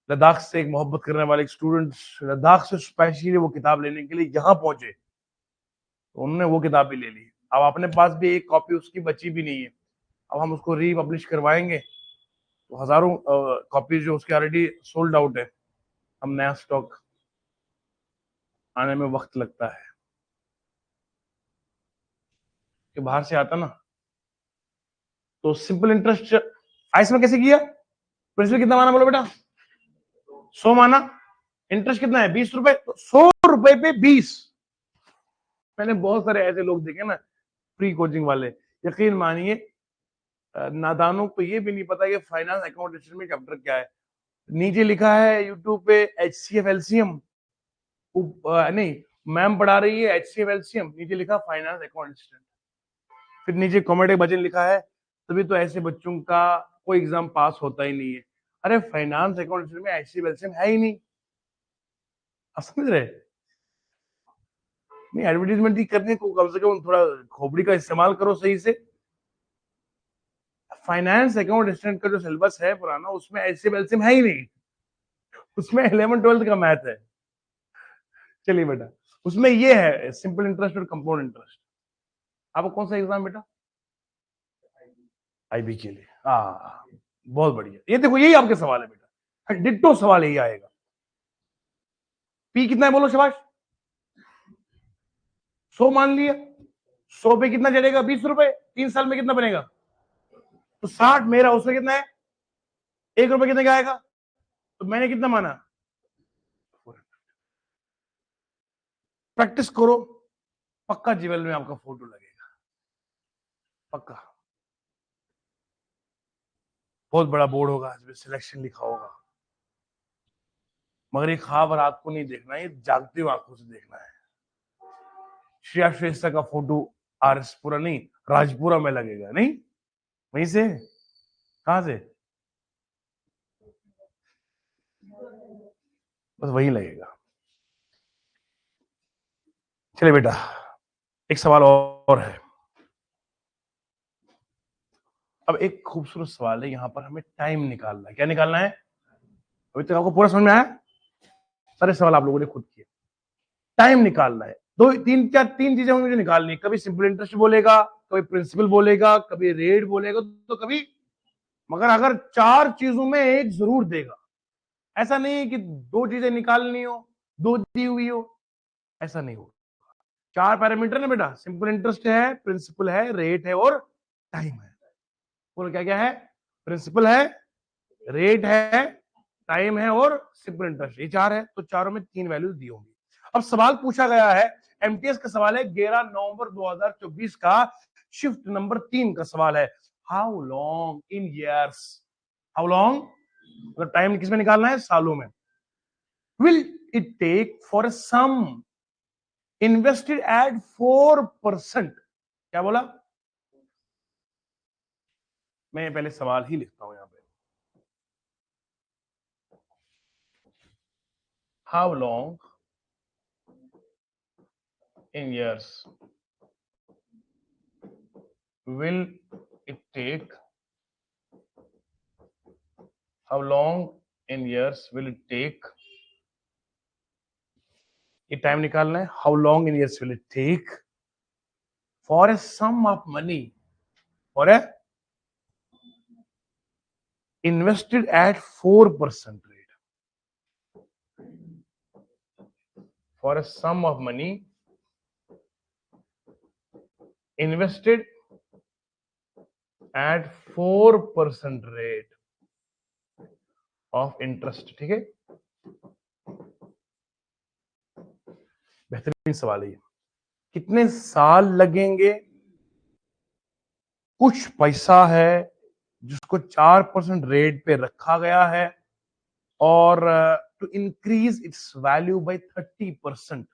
लद्दाख से एक मोहब्बत करने वाले एक स्टूडेंट लद्दाख से स्पेशली वो किताब लेने के लिए यहाँ पहुंचे, तो उन्होंने वो किताब भी ले ली। अब अपने पास भी एक कॉपी उसकी बची भी नहीं है। अब हम उसको रीपब्लिश करवाएंगे, तो हजारों कॉपीज जो उसकी ऑलरेडी सोल्ड आउट है। हम नया स्टॉक आने में वक्त लगता है कि बाहर से आता ना। तो सिंपल इंटरेस्ट आइस में कैसे किया? प्रिंसिपल कितना माना बोलो बेटा? 100 माना। इंटरेस्ट कितना है? 20 रुपए। तो 100 रुपए पे 20। मैंने बहुत सारे ऐसे लोग देखे ना प्री कोचिंग वाले, यकीन मानिए नादानों को ये भी नहीं पता कि फाइनेंस अकाउंटेंसी में चैप्टर क्या है। नीचे लिखा है यूट्यूब पे HCF LCM, नहीं मैम पढ़ा रही है HCF LCM, नीचे लिखा फाइनेंस अकाउंटेंट। फिर नीचे कॉमेडी बजन लिखा है, तभी तो ऐसे बच्चों का कोई एग्जाम पास होता ही नहीं है। अरे फाइनेंस अकाउंटेंट में HCF LCM है ही नहीं, आप समझ रहे? नहीं, एडवर्टीजमेंट ही करने को कम से कम थोड़ा खोपड़ी का इस्तेमाल करो सही से। फाइनेंस अकाउंट असिस्टेंट का जो सिलेबस है पुराना, उसमें HCF LCM है ही नहीं, उसमें 11th-12th का मैथ है। चलिए बेटा, उसमें ये है सिंपल इंटरेस्ट और कंपाउंड इंटरेस्ट। आपको कौन सा एग्जाम बेटा? IB के लिए। बहुत बढ़िया। ये देखो यही आपके सवाल है बेटा, डिट्टो सवाल यही आएगा। पी कितना है बोलो शाबाश? 100 मान लिया। 100 पे कितना चढ़ेगा? 20 रुपए। 3 साल में कितना बनेगा? तो 60 मेरा, उसमें कितना है? 1 रुपए कितने का आएगा? तो मैंने कितना माना? प्रैक्टिस करो, पक्का जीवन में आपका फोटो लगेगा, पक्का। बहुत बड़ा बोर्ड होगा, इसमें सिलेक्शन लिखा होगा, मगर ये ख्वाब रात को नहीं देखना है, ये जागती हुई आंखों से देखना है। श्रेया श्रेष्ठा का फोटो RS पुरा नहीं, राजपुरा में लगेगा। नहीं, वहीं से, कहां से? बस वहीं लगेगा। चलिए बेटा, एक सवाल और है। अब एक खूबसूरत सवाल है, यहां पर हमें टाइम निकालना है। क्या निकालना है? अभी तक आपको पूरा समझ में आया? सारे सवाल आप लोगों ने खुद किए। टाइम निकालना है। दो तीन क्या तीन चीजें होंगी जो निकालनी है। कभी सिंपल इंटरेस्ट बोलेगा, कभी प्रिंसिपल बोलेगा, कभी रेट बोलेगा, तो कभी, मगर अगर 4 चीजों में एक जरूर देगा। ऐसा नहीं है कि 2 चीजें निकालनी हो, 2 दी हुई हो, ऐसा नहीं हो। 4 पैरामीटर है बेटा, सिंपल इंटरेस्ट है, प्रिंसिपल है, रेट है और टाइम है। बोलो क्या क्या है? प्रिंसिपल है, रेट है, टाइम है और सिंपल इंटरेस्ट। ये 4 है, तो चारों में 3 वैल्यूज दी होंगी। अब सवाल पूछा गया है, MTS का सवाल है, 11 नवंबर 2024 का, शिफ्ट नंबर 3 का सवाल है। How long in years, how long, मतलब टाइम किसमें निकालना है? सालों में। Will it take for sum invested at 4%? क्या बोला? मैं पहले सवाल ही लिखता हूं यहां पे। How long in years will it take? How long in years will it take? ये टाइम निकालना है. How long in years will it take for a sum of money, for a invested at 4% rate, for a sum of money invested at 4% rate of interest. ठीक है, बेहतरीन सवाल है ये. कितने साल लगेंगे? कुछ पैसा है जिसको 4% रेट पे रखा गया है और to increase its value by 30%.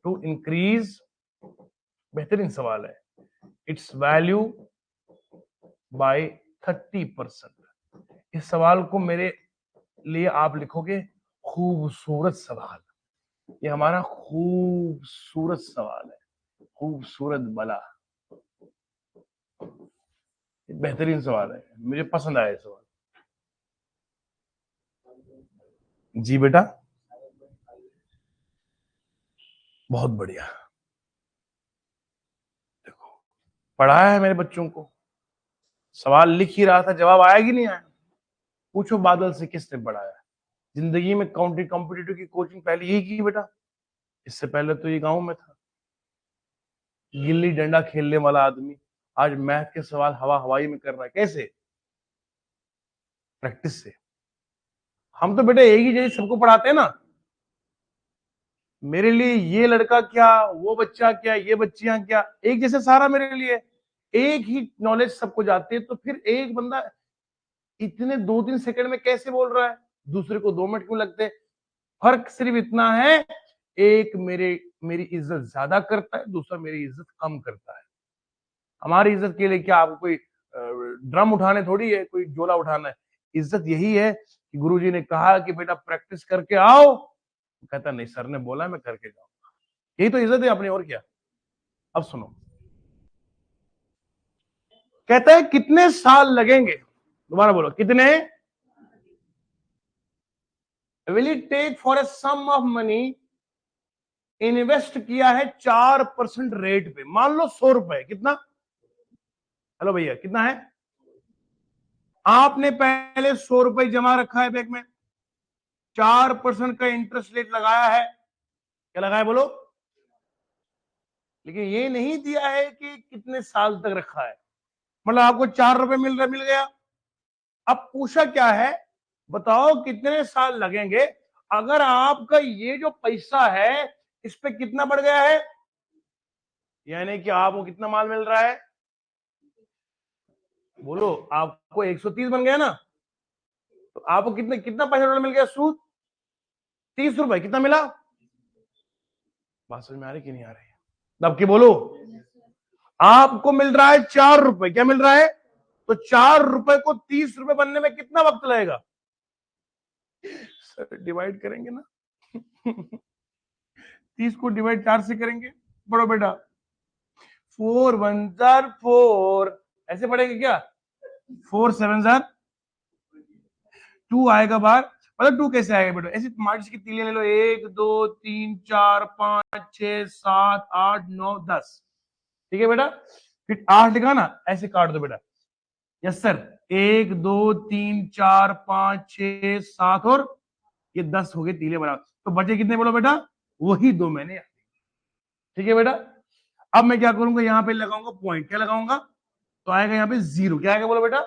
To increase, बेहतरीन सवाल है, इट्स वैल्यू बाय 30%. इस सवाल को मेरे लिए आप लिखोगे खूबसूरत सवाल. ये हमारा खूबसूरत सवाल है, खूबसूरत बला. बेहतरीन सवाल है, मुझे पसंद आया सवाल. जी बेटा, बहुत बढ़िया. देखो, पढ़ाया है मेरे बच्चों को, सवाल लिख ही रहा था, जवाब आया कि नहीं आया? पूछो बादल से किसने पढ़ाया? जिंदगी में कॉम्पिटिटिव की कोचिंग पहले यही की बेटा. इससे पहले तो ये गांव में था. गिल्ली डंडा खेलने वाला आदमी आज मैथ के सवाल हवा हवाई में कर रहा है. कैसे? प्रैक्टिस से. हम तो बेटा एक ही जैसे सबको पढ़ाते हैं ना. मेरे लिए ये लड़का क्या, वो बच्चा क्या, ये बच्चियां क्या, एक जैसे सारा मेरे लिए. एक ही नॉलेज सबको जाती है, तो फिर एक बंदा इतने 2-3 सेकंड में कैसे बोल रहा है, दूसरे को 2 मिनट क्यों लगते हैं? फर्क सिर्फ इतना है, एक मेरी इज्जत ज्यादा करता है, दूसरा मेरी इज्जत कम करता है. हमारी इज्जत के लिए क्या आपको कोई ड्रम उठाने थोड़ी है, कोई झोला उठाना है. इज्जत यही है कि गुरुजी ने कहा कि बेटा प्रैक्टिस करके आओ. कहता नहीं, सर ने बोला मैं करके जाऊंगा. यही तो इज्जत है अपनी, और क्या. अब सुनो, कहता है कितने साल लगेंगे? दोबारा बोलो, कितने will it take for a sum of money invest किया है 4% रेट पे. मान लो 100 रुपए. कितना? हेलो भैया, कितना है? आपने पहले 100 रुपए जमा रखा है बैंक में, 4% का इंटरेस्ट रेट लगाया है. क्या लगाया बोलो? लेकिन ये नहीं दिया है कि कितने साल तक रखा है. मतलब आपको 4 रुपए मिल गया. अब पूछा क्या है, बताओ कितने साल लगेंगे अगर आपका ये जो पैसा है इस पे कितना बढ़ गया है. यानी कि आपको कितना माल मिल रहा है? बोलो, आपको 130 बन गया ना, तो आपको कितना पैसा मिल गया? सूद 30 रुपए. कितना मिला? बात समझ में आ रही कि नहीं आ रही? दब के बोलो. आपको मिल रहा है 4 रुपए. क्या मिल रहा है? तो 4 रुपए को 30 रुपए बनने में कितना वक्त लगेगा? सर डिवाइड करेंगे ना. 30 को डिवाइड 4 से करेंगे. पढ़ो बेटा. 4 1 जार 4. ऐसे पढ़ेंगे क्या? 4 7 जार 2 आएगा बाहर. मतलब 2 कैसे आएगा बेटा? ऐसे माचिस की तीलियां ले लो. 1 2 3 4 5 6 7 8 9 10. ठीक है बेटा. फिर 8 लिखा ना, ऐसे काट दो बेटा. Yes sir. 1 2 3 4 5 6 7 और ये 10 हो गए तीले बराबर. तो बचे कितने बोलो बेटा? वही 2 मैंने. ठीक है बेटा. अब मैं क्या करूंगा, यहां पे लगाऊंगा पॉइंट. क्या लगाऊंगा? तो आएगा यहाँ पे 0. क्या आएगा बोलो बेटा?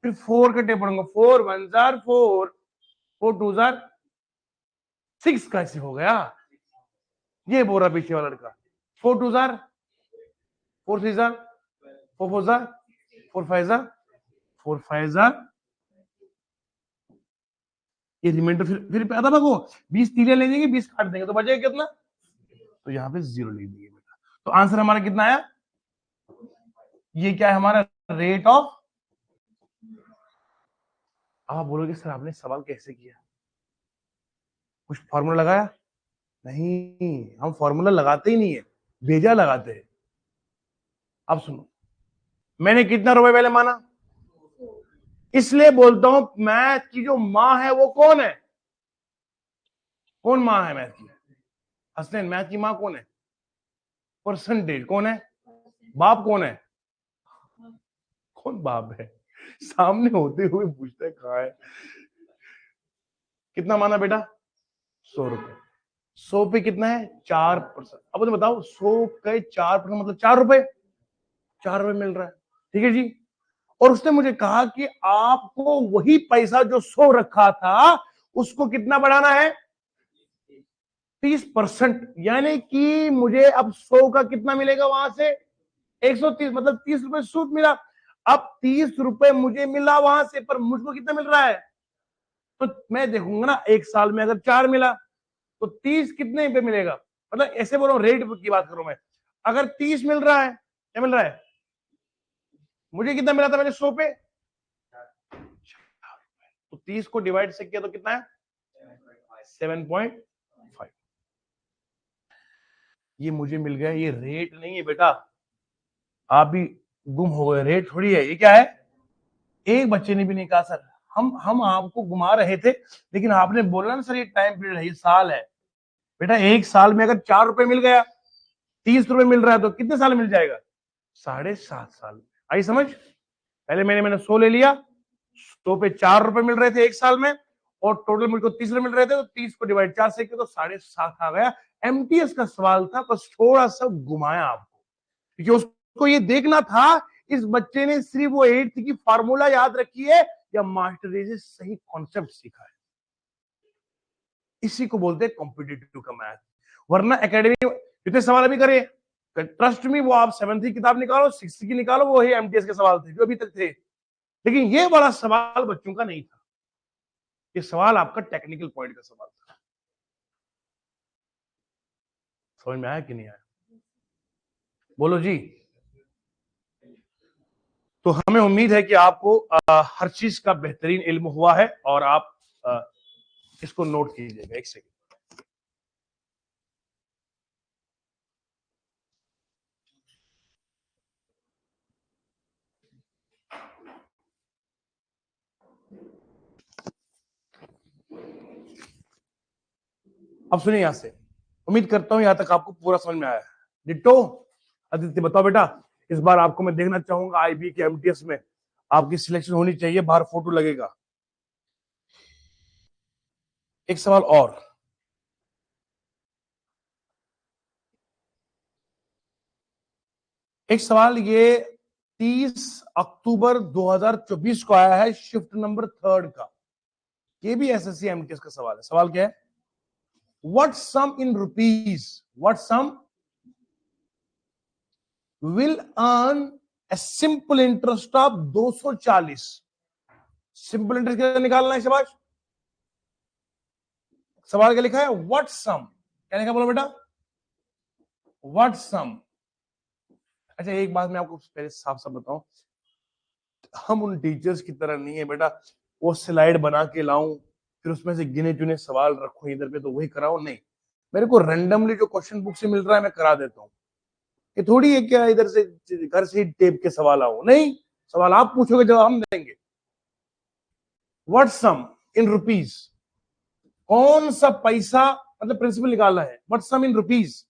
फिर 4 कटे पड़ूंगा. 4 1 जार 4 4 2 जार 6. कैसे हो गया? ये बोल रहा पीछे वाला लड़का. 4 2 jar 4 3 jar 4 4 jar 4 5 jar 4 5 jar. ये रिमाइंडर फिर पैदा भागो. 20 तीले ले जाएंगे, 20 काट देंगे, तो बचेगा कितना? तो यहाँ पे 0 लिख दिए बेटा. तो आंसर हमारा कितना आया? ये क्या है हमारा? Rate of. आप बोलोगे सर आपने सवाल कैसे किया? कुछ फॉर्मूला लगाया? नहीं, हम फॉर्मूला लगाते ही नहीं है, भेजा लगाते हैं। अब सुनो, मैंने कितना रुपए पहले माना? इसलिए बोलता हूं मैथ की जो माँ है वो कौन है? कौन माँ है मैथ की? हसनैन, मैथ की माँ कौन है? परसेंटेज। कौन है बाप? कौन है? कौन बाप है? सामने होते हुए पूछता है कहाँ है। कितना माना बेटा? 100 रुपए। 100 पे कितना है? 4%। अब मुझे बताओ, 100 के 4% मतलब 4 रुपए। 4 रुपए मिल रहा है, ठीक है जी। और उसने मुझे कहा कि आपको वही पैसा जो 100 रखा था उसको कितना बढ़ाना है? 30%। यानी कि मुझे अब 100 का कितना मिलेगा वहां से? 130, मतलब 30 रुपए सूद मिला। अब 30 रुपए मुझे मिला वहां से, पर मुझको कितना मिल रहा है? तो मैं देखूंगा ना, एक साल में अगर 4 मिला तो 30 कितने पे मिलेगा? मतलब ऐसे बोल रहा हूँ, रेट की बात करूं मैं। अगर 30 मिल रहा है, क्या मिल रहा है? मुझे कितना मिला था मैंने 100 पे? तो 30 को डिवाइड से किया तो कितना है? 7.5। ये मुझे मिल गया। ये रेट नहीं है बेटा, आप भी गुम हो गए। रेट थोड़ी है, ये क्या है? एक बच्चे ने भी नहीं कहा सर, हम आपको घुमा रहे थे, लेकिन आपने बोला ना सर ये टाइम पीरियड है, ये साल है। बेटा एक साल में अगर 4 रुपए मिल गया, 30 रुपए मिल रहा है, तो कितने साल मिल जाएगा? 7.5 साल। आई समझ? पहले मैंने 100 ले लिया, 100 पे 4 रुपए मिल रहे थे एक साल में, और टोटल मुझको 30 रुपए मिल रहे थे, तो 30 को डिवाइड 4 से किया तो 7.5 आ गया। एमटीएस का सवाल था, बस थोड़ा सा घुमाया आपको, क्योंकि उसको ये देखना था इस बच्चे ने सिर्फ वो 8th की फार्मूला याद रखी है या मास्टरी से सही कॉन्सेप्ट सीखा है। इसी को बोलते हैं कॉम्पिटिटिव का मैथ। वरना एकेडमी जितने सवाल अभी करे, ट्रस्ट में, वो आप 7th की किताब निकालो, 6th की निकालो, वो ही एमटीएस के सवाल थे जो अभी तक थे। लेकिन ये बड़ा सवाल बच्चों का नहीं था, ये सवाल आपका टेक्निकल पॉइंट का सवाल था। समझ में आया कि नहीं आया? बोलो जी। तो हमें उम्मीद है कि आपको हर चीज का बेहतरीन इल्म हुआ है, और आप इसको नोट कीजिएगा। एक सेकंड। अब सुनिए यहां से, उम्मीद करता हूं यहां तक आपको पूरा समझ में आया है। डिट्टो। आदित्य बताओ बेटा, इस बार आपको मैं देखना चाहूंगा आईबी के एमटीएस में आपकी सिलेक्शन होनी चाहिए, बाहर फोटो लगेगा। एक सवाल और, एक सवाल ये 30 अक्टूबर 2024 को आया है, शिफ्ट नंबर 3 का। ये भी एसएससी एमटीएस का सवाल है। सवाल क्या है? What sum in rupees, what sum will earn a simple interest of 240। Simple interest क्या निकालना है शाबाश? सवाल क्या लिखा है? व्हाट सम, क्या लिखा बोलो बेटा? व्हाट सम। अच्छा एक बात मैं आपको पहले साफ साफ बताऊं, हम उन टीचर्स की तरह नहीं है बेटा, वो स्लाइड बना के लाऊं, फिर उसमें से गिने चुने सवाल रखूं इधर पे तो वही कराऊं, नहीं। मेरे को रेंडमली जो क्वेश्चन बुक से मिल रहा है मैं करा देता हूँ। ये थोड़ी है क्या इधर से घर से टेप के सवाल आओ, नहीं। सवाल आप पूछोगे, जवाब हम देंगे। व्हाट सम इन रुपीज, कौन सा पैसा, मतलब प्रिंसिपल निकालना है। व्हाट सम इन रुपीज,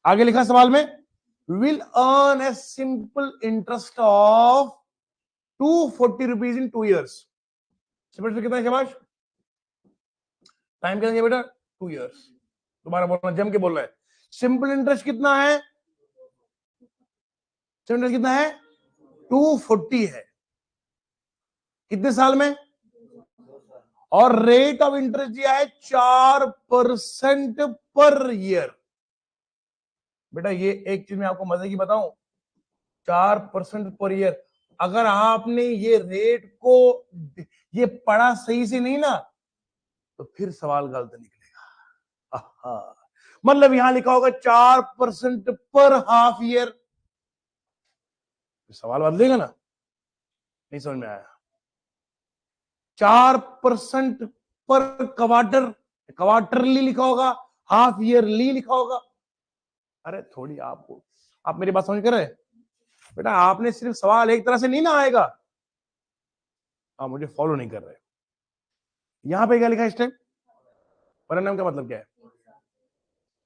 आगे लिखा सवाल में, will earn a simple interest of 240 rupees in 2 years। कितना है शाबाश? टाइम कितना बेटा? 2 years। दोबारा बोलना, जम के बोलना है। सिंपल इंटरेस्ट कितना है? सिंपल इंटरेस्ट कितना है? 240 है। कितने साल में? और रेट ऑफ इंटरेस्ट दिया है 4% पर ईयर। बेटा ये एक चीज मैं आपको मजे की बताऊं, 4% पर ईयर। अगर आपने ये रेट को ये पढ़ा सही से नहीं ना, तो फिर सवाल गलत निकलेगा। मतलब यहां लिखा होगा 4% पर हाफ ईयर, सवाल बदलेगा ना? नहीं समझ में आया? 4% पर क्वार्टर, क्वार्टरली लिखा होगा, हाफ ईयरली लिखा होगा। अरे थोड़ी आप मेरी बात समझ कर रहे हैं बेटा? आपने सिर्फ सवाल एक तरह से नहीं ना आएगा। आप मुझे फॉलो नहीं कर रहे। यहां पे क्या लिखा है इस टाइम? परिणाम का मतलब क्या है?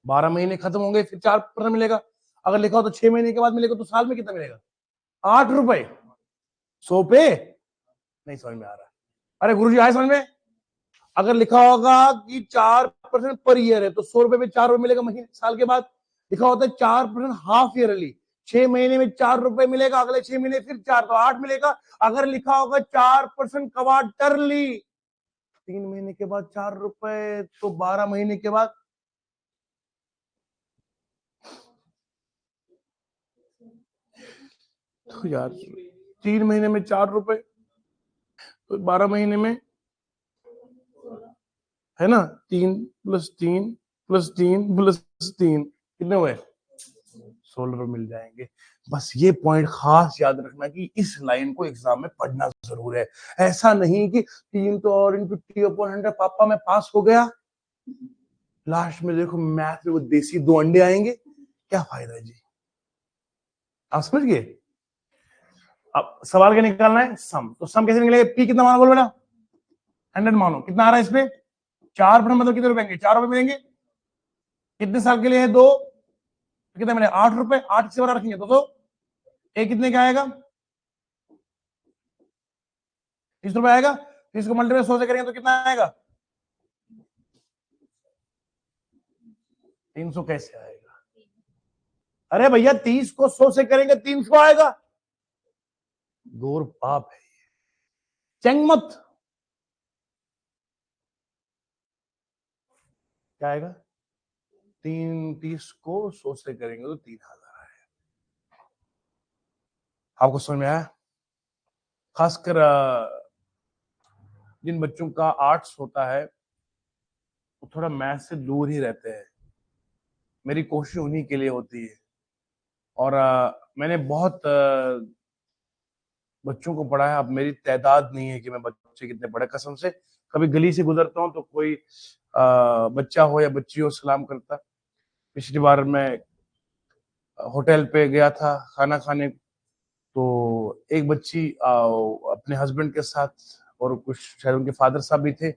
12 महीने खत्म होंगे फिर 4% मिलेगा। अगर लिखा हो तो 6 महीने के बाद मिलेगा, तो साल में कितना मिलेगा? 8 रुपए 100 पे। नहीं समझ में आ रहा। अरे गुरुजी आए समझ में? अगर लिखा होगा कि 4% पर ईयर है, तो 100 रुपए में 4 रुपए मिलेगा महीने साल के बाद। लिखा होता है 4% हाफ ईयरली, 6 महीने में 4 रुपए मिलेगा, अगले 6 महीने फिर 4, तो 8 मिलेगा। अगर लिखा होगा 4% क्वार्टरली, 3 महीने के बाद 4 रुपए, तो 12 महीने के बाद तो यार 3 महीने में 4 रुपए, तो 12 महीने में है ना, 3 + 3 + 3 + 3 कितने हुए? 16 रुपए मिल जाएंगे। बस ये पॉइंट खास याद रखना कि इस लाइन को एग्जाम में पढ़ना जरूर है। ऐसा नहीं कि 3 तो और इनटू T/100 पापा मैं पास हो गया, लास्ट में देखो मैथ में वो देसी 2 अंडे आएंगे, क्या फायदा जी? आप समझ गए? अब सवाल क्या निकालना है? सम। तो सम कैसे निकलेगा? पी कितना मानो बोलो बेटा? 100 मानो। कितना आ रहा है इसमें? 4 मतलब कितने रुपए मिलेंगे? 4 रुपए मिलेंगे। कितने साल के लिए है? 2। कितने मिले? 8 रुपए। 8 से बड़ा रखेंगे तो एक कितने का आएगा? 30 रुपए आएगा। 30 को मल्टीप्लाई 100 से करेंगे तो कितना आएगा? 300 कैसे आएगा? अरे भैया 30 को 100 से करेंगे 300 आएगा। गौर पाप है, चेंग मत। क्या आएगा? 30 को 100 से करेंगे तो 3000 आएगा। आपको समझ में आया? खासकर जिन बच्चों का आर्ट्स होता है वो थोड़ा मैथ से दूर ही रहते हैं। मेरी कोशिश उन्हीं के लिए होती है। और मैंने बहुत बच्चों को पढ़ा है। अब मेरी तादाद नहीं है कि मैं बच्चे कितने पढ़े, कसम से। कभी गली से गुजरता हूँ तो कोई बच्चा हो या बच्ची हो सलाम करता। पिछली बार मैं होटल पे गया था खाना खाने, तो एक बच्ची अपने हस्बैंड के साथ, और कुछ शायद उनके फादर साहब भी थे।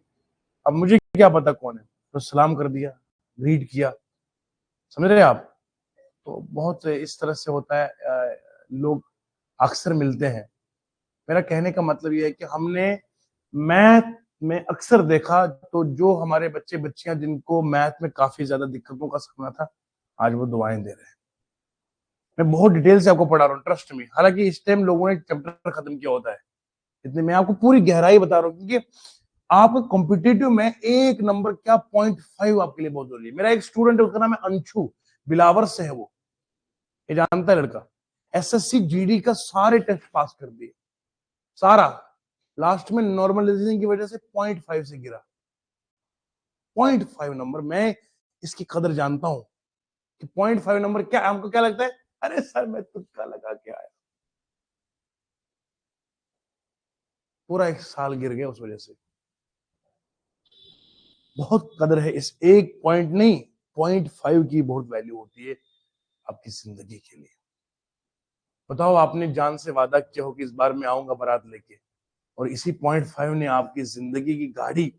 अब मुझे क्या पता कौन है, तो सलाम कर दिया, ग्रीट किया। समझ रहे हैं आप? तो बहुत इस तरह से होता है। लोग अक्सर मिलते हैं। मेरा कहने का मतलब ये है कि हमने मैथ में अक्सर देखा, तो जो हमारे बच्चे बच्चियां जिनको मैथ में काफी ज्यादा दिक्कतों का सामना था, आज वो दुआएं दे रहे हैं। मैं बहुत डिटेल से आपको पढ़ा रहा हूँ, ट्रस्ट में। हालांकि इस टाइम लोगों ने चैप्टर खत्म किया होता है, इतने मैं आपको पूरी गहराई बता रहा हूँ, क्योंकि आप कॉम्पिटेटिव में 1 नंबर क्या 0.5 आपके लिए बहुत जरूरी है। मेरा एक स्टूडेंट है, उसका नाम है अंशु, बिलावर से है वो, ये जानता है लड़का। SSC GD का सारे टेस्ट पास कर दिए, सारा। लास्ट में नॉर्मलाइजेशन की वजह से 0.5 से गिरा। 0.5 नंबर। मैं इसकी कदर जानता हूं कि 0.5 नंबर क्या। हमको क्या लगता है, अरे सर मैं तुक्का लगा के आया, पूरा एक साल गिर गया उस वजह से। बहुत कदर है इस एक पॉइंट नहीं, 0.5 की बहुत वैल्यू होती है आपकी जिंदगी के लिए। बताओ, आपने जान से वादा किया हो कि इस बार मैं आऊंगा बारात लेके, और इसी 0.5 ने आपकी जिंदगी की गाड़ी,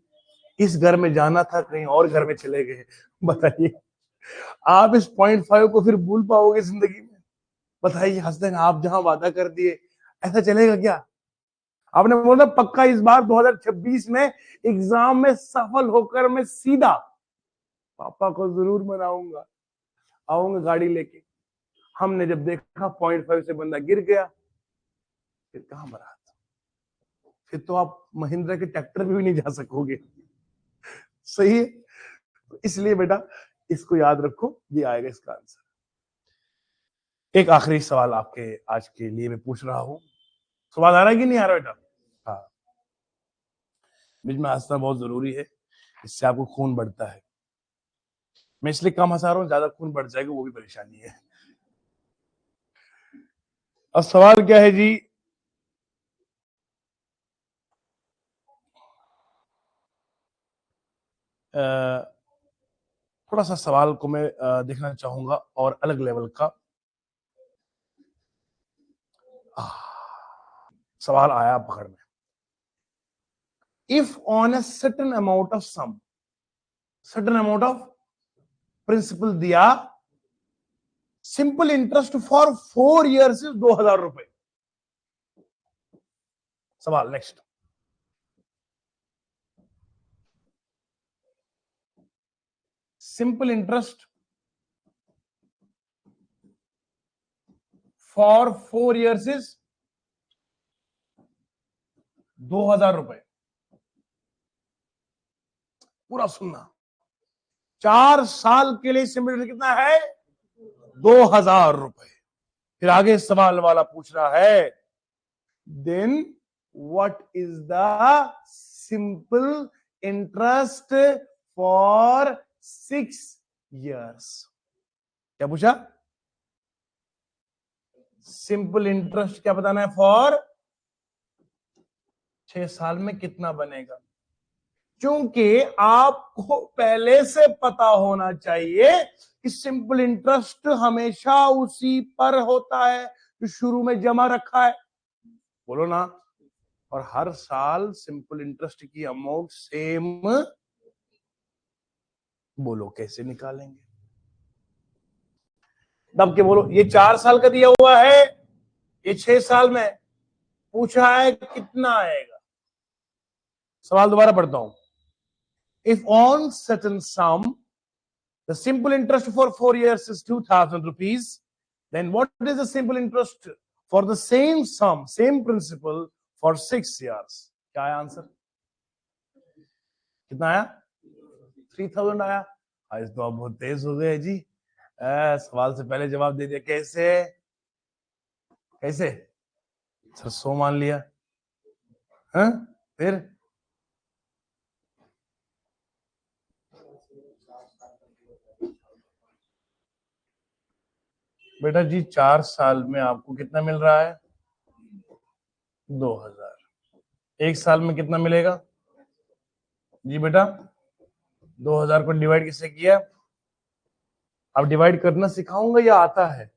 इस घर में जाना था कहीं और घर में चले गए। बताइए, आप इस 0.5 को फिर भूल पाओगे जिंदगी में? बताइए हसदैन, आप जहां वादा कर दिए, ऐसा चलेगा क्या? आपने बोला पक्का इस बार 2026 में एग्जाम में सफल होकर मैं सीधा पापा को जरूर मनाऊंगा, आऊंगा गाड़ी लेके। हमने जब देखा 0.5 से बंदा गिर गया, फिर कहां बारात? फिर तो आप महिंद्रा के ट्रैक्टर में भी नहीं जा सकोगे। सही है? इसलिए बेटा इसको याद रखो, ये आएगा इसका आंसर। एक आखिरी सवाल आपके आज के लिए मैं पूछ रहा हूं। सवाल आ रहा है कि नहीं आ रहा बेटा? हाँ। बीच में हंसना बहुत जरूरी है, इससे आपको खून बढ़ता है। मैं इसलिए कम हंसा रहा हूँ, ज्यादा खून बढ़ जाएगा वो भी परेशानी है। अब सवाल क्या है जी? थोड़ा सा सवाल को मैं देखना चाहूंगा और अलग लेवल का। सवाल आया पकड़ में। If on a certain amount of sum, certain amount of principal दिया, simple interest for 4 years is 2000 रुपए। सवाल next. Simple interest for 4 years is 2000 रुपए। पूरा सुनना। 4 साल के लिए सिंपल इंटरेस्ट कितना है? 2000 रुपए। फिर आगे सवाल वाला पूछ रहा है, then what is the simple interest for 6 years? क्या पूछा? सिंपल इंटरेस्ट क्या बताना है फॉर 6 साल में कितना बनेगा। क्योंकि आपको पहले से पता होना चाहिए कि सिंपल इंटरेस्ट हमेशा उसी पर होता है जो शुरू में जमा रखा है। बोलो ना। और हर साल सिंपल इंटरेस्ट की अमाउंट सेम। बोलो कैसे निकालेंगे? दब के बोलो। ये 4 साल का दिया हुआ है, ये 6 साल में पूछा है कितना आएगा। सवाल दोबारा पढ़ता हूं। If on certain some the simple interest for 4 years is 2000 rupees, then what is the simple interest for the same sum, same principal for 6 years? क्या आया आंसर? कितना आया? 3000 आया। आज तो आप बहुत तेज हो गए जी। सवाल से पहले जवाब दे दिया। कैसे कैसे? सर 100 मान लिया। हाँ? फिर बेटा जी 4 साल में आपको कितना मिल रहा है? 2000। 1 साल में कितना मिलेगा? जी बेटा 2000 को डिवाइड किससे किया? अब डिवाइड करना सिखाऊंगा या आता है?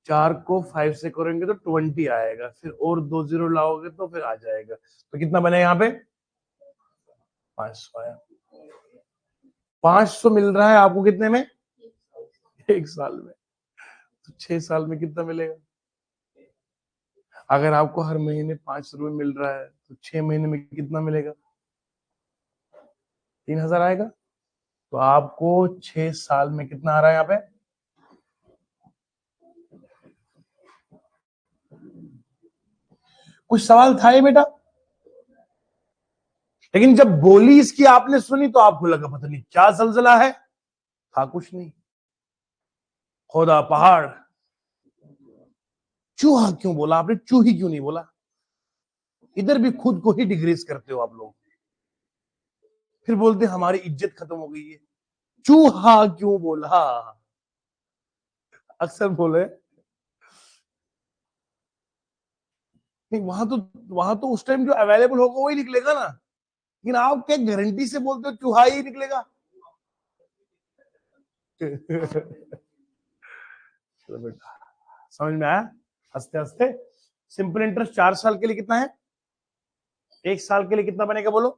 4 को 5 से करेंगे तो 20 आएगा, फिर और 2 जीरो लाओगे तो फिर आ जाएगा। तो कितना बने यहाँ पे? 500 आया। 500 मिल रहा है आपको कितने में? 1 साल में। तो 6 साल में कितना मिलेगा? अगर आपको हर महीने 500 रुपए मिल रहा है तो 6 महीने में कितना मिलेगा? 3000 आएगा। तो आपको 6 साल में कितना आ रहा है यहाँ पे? कुछ सवाल था ये बेटा? लेकिन जब बोली इसकी आपने सुनी तो आपको लगा पता नहीं क्या जलजला है। था कुछ नहीं। खुदा पहाड़। चूहा क्यों बोला आपने? चूही क्यों नहीं बोला? इधर भी खुद को ही डिग्रेस करते हो आप लोग। फिर बोलते हमारी इज्जत खत्म हो गई है। चूहा क्यों बोला? अक्सर बोले नहीं। वहां तो उस टाइम जो अवेलेबल होगा वही निकलेगा ना। लेकिन आप क्या गारंटी से बोलते हो चूहा ही निकलेगा? चलो बेटा समझ में आया? हंसते हंसते। सिंपल इंटरेस्ट 4 साल के लिए कितना है? 1 साल के लिए कितना बनेगा बोलो?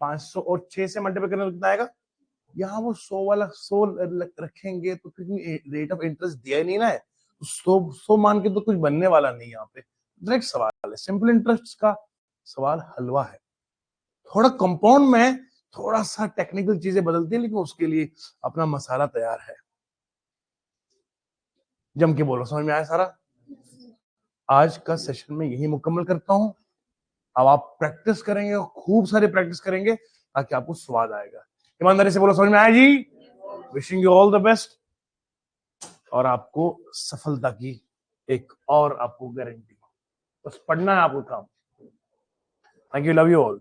500 और 6 से मल्टीप्लाई करने तो कितना आएगा? यहाँ वो 100 वाला 100 रखेंगे तो क्योंकि रेट ऑफ इंटरेस्ट दिया ही नहीं ना है, तो 100 मान के तो कुछ बनने वाला नहीं यहाँ पे। डायरेक्ट सवाल है। सिंपल इंटरेस्ट का सवाल हलवा है। थोड़ा कंपाउंड में थोड़ा सा टेक्निकल चीजें बदलती है, लेकिन उसके लिए अपना मसाला तैयार है। जम के बोलो। समझ में आया सारा? आज का सेशन में यही मुकम्मल करता हूं। अब आप प्रैक्टिस करेंगे, खूब सारी प्रैक्टिस करेंगे ताकि आपको स्वाद आएगा। ईमानदारी से बोलो समझ में आया जी? Wishing you all the best और आपको सफलता की एक और आपको गारंटी। बस पढ़ना है आपको काम। Thank you. Love you all.